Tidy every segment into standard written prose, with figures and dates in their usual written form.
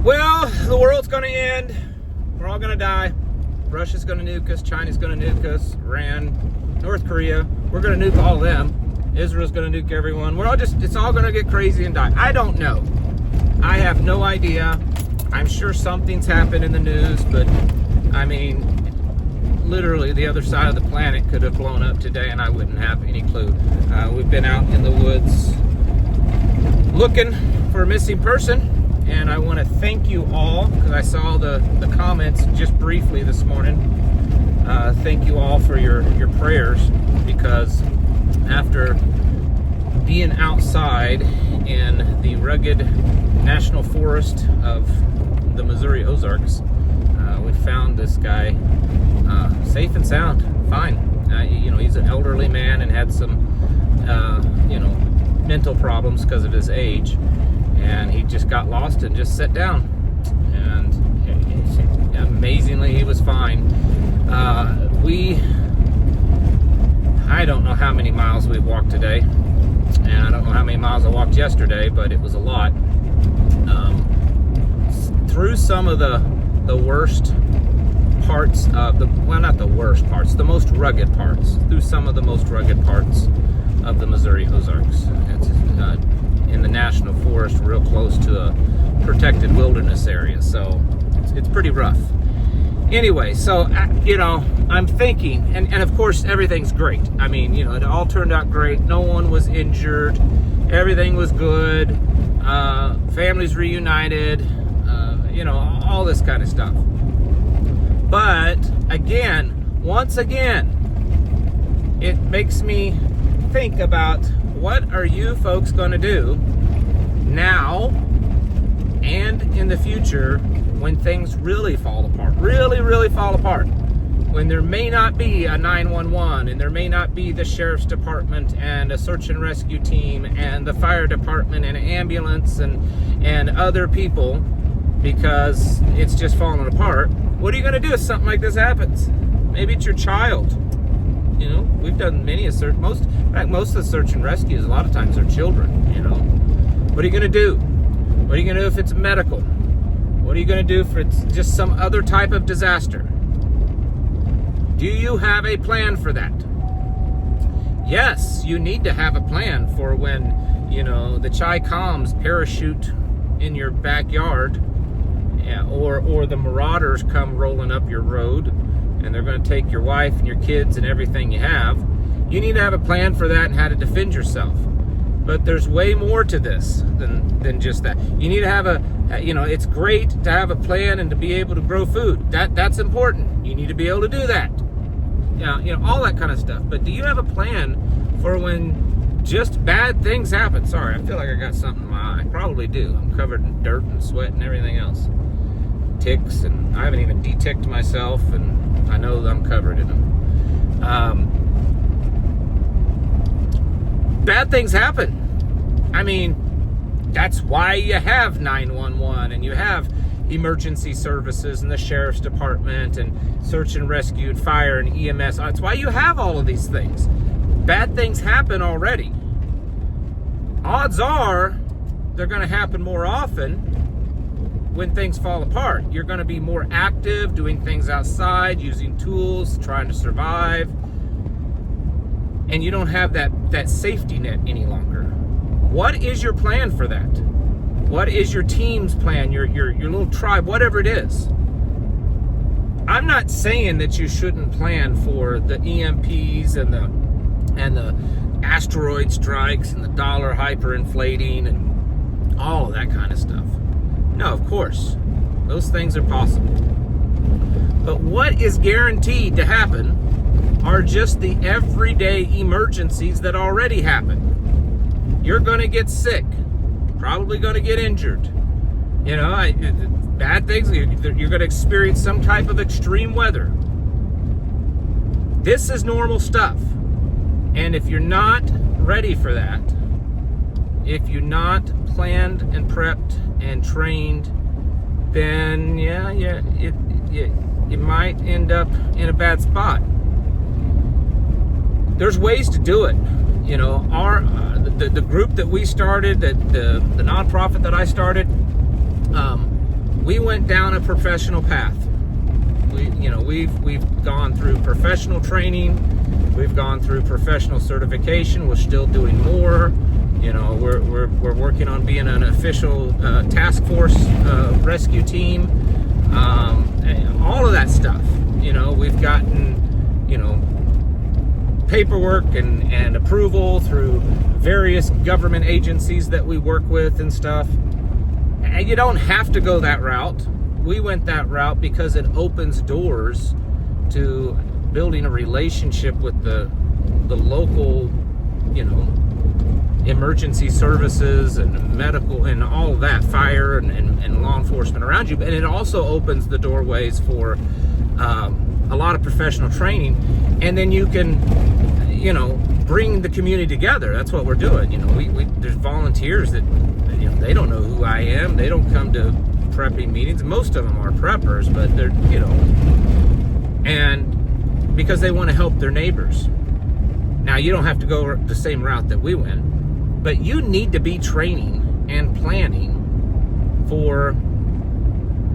Well, the world's going to end. We're all going to die. Russia's going to nuke us. China's going to nuke us. Iran, North Korea. We're going to nuke all of them. Israel's going to nuke everyone. It's all going to get crazy and die. I don't know. I have no idea. I'm sure something's happened in the news, but I mean, literally the other side of the planet could have blown up today and I wouldn't have any clue. We've been out in the woods looking for a missing person. And I want to thank you all, because I saw the comments just briefly this morning. Thank you all for your prayers, because after being outside in the rugged national forest of the Missouri Ozarks, we found this guy safe and sound, fine. He's an elderly man and had some, mental problems because of his age. And he just got lost and just sat down. And amazingly, he was fine. I don't know how many miles we walked today. And I don't know how many miles I walked yesterday, but it was a lot. Through some of the worst parts of not the worst parts, the most rugged parts. Through some of the most rugged parts of the Missouri Ozarks. It's, in the national forest, real close to a protected wilderness area, so it's pretty rough. Anyway, so I'm thinking, and of course everything's great. I mean, it all turned out great. No one was injured. Everything was good. Families reunited. All this kind of stuff. But once again, it makes me think about, what are you folks going to do now and in the future when things really fall apart? Really fall apart. When there may not be a 911 and there may not be the sheriff's department and a search and rescue team and the fire department and an ambulance and other people, because it's just falling apart. What are you going to do if something like this happens? Maybe it's your child. We've done many a search. Most of the search and rescues, a lot of times, are children. What are you going to do? What are you going to do if it's medical? What are you going to do if it's just some other type of disaster? Do you have a plan for that? Yes, you need to have a plan for when, the Chi-Coms parachute in your backyard, or the marauders come rolling up your road, and they're going to take your wife and your kids and everything you have. You need to have a plan for that and how to defend yourself. But there's way more to this than just that. You need to have it's great to have a plan and to be able to grow food. That's important. You need to be able to do that. All that kind of stuff. But do you have a plan for when just bad things happen? Sorry, I feel like I got something in my eye. Probably do. I'm covered in dirt and sweat and everything else. Ticks, and I haven't even de-ticked myself, and I know that I'm covered in them. Bad things happen. I mean, that's why you have 911 and you have emergency services and the sheriff's department and search and rescue and fire and EMS. That's why you have all of these things. Bad things happen already. Odds are they're going to happen more often when things fall apart. You're going to be more active, doing things outside, using tools, trying to survive. And you don't have that safety net any longer. What is your plan for that? What is your team's plan, your little tribe, whatever it is? I'm not saying that you shouldn't plan for the EMPs and the asteroid strikes and the dollar hyperinflating and all of that kind of stuff. No, of course, those things are possible. But what is guaranteed to happen are just the everyday emergencies that already happen. You're going to get sick, probably going to get injured. Bad things, you're going to experience some type of extreme weather. This is normal stuff. And if you're not ready for that, if you're not planned and prepped and trained, then you might end up in a bad spot. There's ways to do it. The group that we started, the nonprofit that I started, we went down a professional path. We've gone through professional training, we've gone through professional certification. We're still doing more. We're working on being an official task force rescue team. All of that stuff. We've gotten paperwork and approval through various government agencies that we work with and stuff. And you don't have to go that route. We went that route because it opens doors to building a relationship with the local, emergency services and medical and all of that, fire and law enforcement around you. And it also opens the doorways for a lot of professional training. And then you can, bring the community together. That's what we're doing. There's volunteers that, they don't know who I am. They don't come to prepping meetings. Most of them are preppers, but they're, and because they want to help their neighbors. Now, you don't have to go the same route that we went, but you need to be training and planning for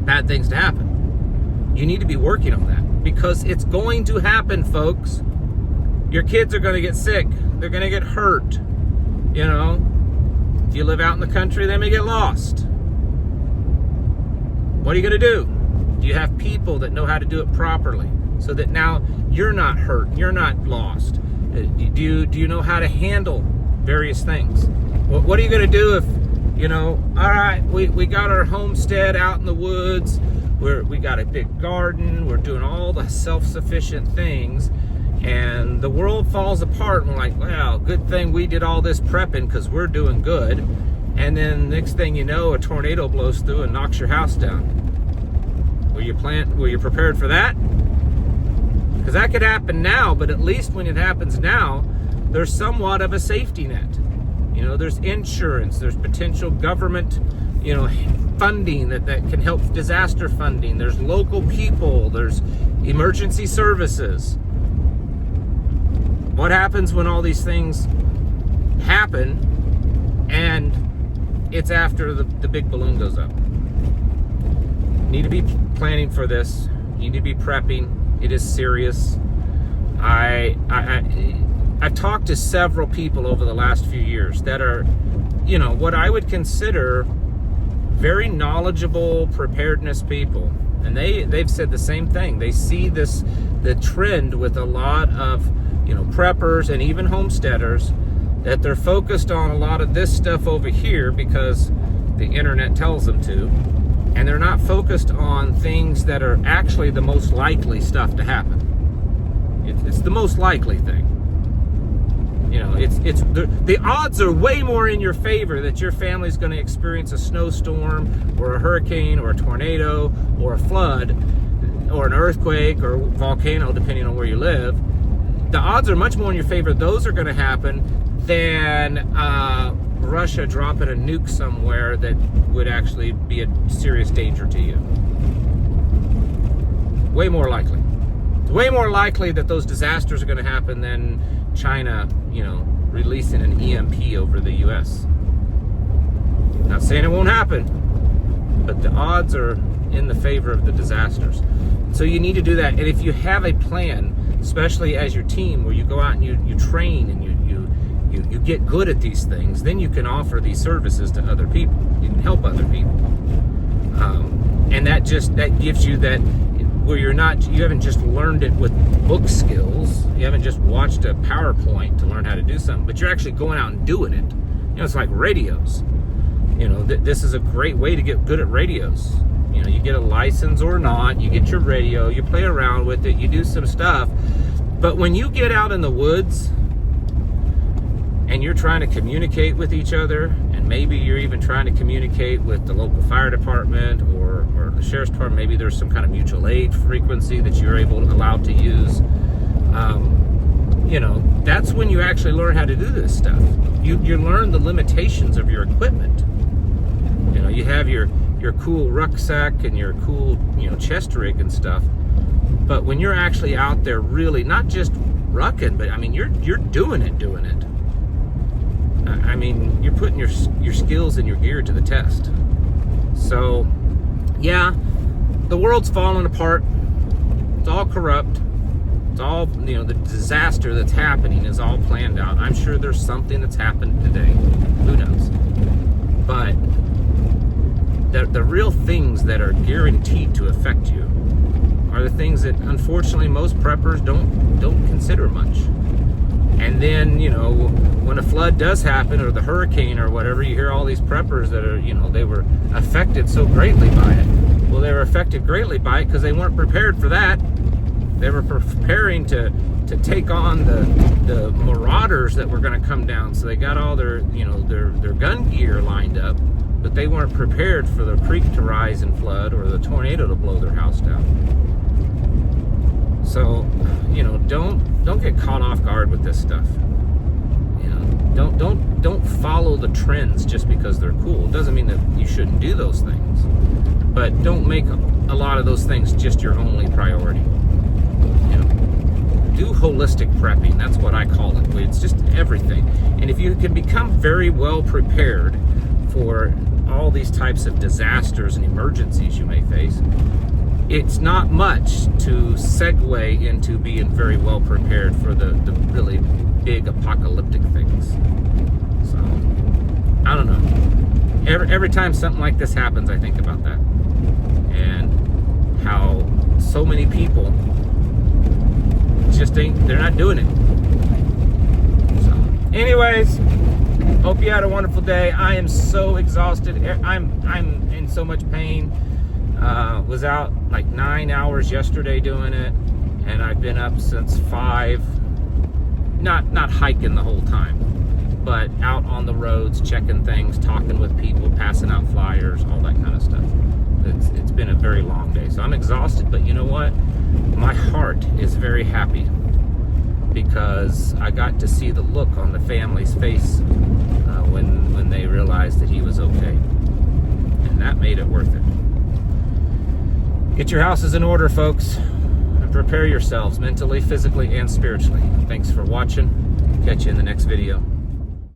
bad things to happen. You need to be working on that because it's going to happen, folks. Your kids are going to get sick. They're going to get hurt. If you live out in the country, they may get lost. What are you going to do? Do you have people that know how to do it properly so that now you're not hurt, you're not lost? Do you know how to handle various things? What are you going to do if, all right, we got our homestead out in the woods, we got a big garden, we're doing all the self-sufficient things, and the world falls apart, and we're like, well, good thing we did all this prepping because we're doing good. And then next thing you know, a tornado blows through and knocks your house down. Were you prepared for that? Because that could happen now, but at least when it happens now, there's somewhat of a safety net. There's insurance, there's potential government, funding that can help, disaster funding. There's local people, there's emergency services. What happens when all these things happen and it's after the big balloon goes up? You need to be planning for this. You need to be prepping. It is serious. I've talked to several people over the last few years that are, what I would consider very knowledgeable preparedness people. And they've said the same thing. They see the trend with a lot of, preppers and even homesteaders, that they're focused on a lot of this stuff over here because the internet tells them to, and they're not focused on things that are actually the most likely stuff to happen. It's the most likely thing. The odds are way more in your favor that your family's going to experience a snowstorm or a hurricane or a tornado or a flood or an earthquake or volcano, depending on where you live. The odds are much more in your favor those are going to happen than Russia dropping a nuke somewhere that would actually be a serious danger to you. Way more likely. It's way more likely that those disasters are going to happen than China, releasing an EMP over the U.S. Not saying it won't happen, but the odds are in the favor of the disasters. So you need to do that. And if you have a plan, especially as your team, where you go out and you train and you get good at these things, then you can offer these services to other people. You can help other people. And that gives you that, where you haven't just learned it with book skills. You haven't just watched a PowerPoint to learn how to do something, but you're actually going out and doing it. It's like radios. This is a great way to get good at radios. You get a license or not, you get your radio, you play around with it, you do some stuff. But when you get out in the woods and you're trying to communicate with each other, and maybe you're even trying to communicate with the local fire department or the sheriff's department, maybe there's some kind of mutual aid frequency that you're allowed to use. That's when you actually learn how to do this stuff. You learn the limitations of your equipment. You have your cool rucksack and your cool, chest rig and stuff. But when you're actually out there really, not just rucking, but you're doing it. You're putting your skills and your gear to the test. So yeah, the world's falling apart. It's all corrupt. It's all, the disaster that's happening is all planned out. I'm sure there's something that's happened today. Who knows? But the real things that are guaranteed to affect you are the things that, unfortunately, most preppers don't consider much. And then, when a flood does happen, or the hurricane or whatever, you hear all these preppers that are, they were affected so greatly by it. Well, they were affected greatly by it because they weren't prepared for that. They were preparing to take on the marauders that were going to come down. So they got all their gun gear lined up, but they weren't prepared for the creek to rise and flood or the tornado to blow their house down. So, don't get caught off guard with this stuff. Don't follow the trends just because they're cool. It doesn't mean that you shouldn't do those things, but don't make a lot of those things just your only priority. Do holistic prepping. That's what I call it. It's just everything. And if you can become very well prepared for all these types of disasters and emergencies you may face, it's not much to segue into being very well prepared for the really big apocalyptic things. So, I don't know. Every time something like this happens, I think about that. And how so many people just they're not doing it. So, anyways, hope you had a wonderful day. I am so exhausted. I'm in so much pain. Was out like 9 hours yesterday doing it, and I've been up since 5. Not hiking the whole time, but out on the roads, checking things, talking with people, passing out flyers, all that kind of stuff. It's been a very long day, so I'm exhausted. But you know what? My heart is very happy because I got to see the look on the family's face when they realized that he was okay, and that made it worth it. Get your houses in order, folks, and prepare yourselves mentally, physically, and spiritually. Thanks for watching. Catch you in the next video.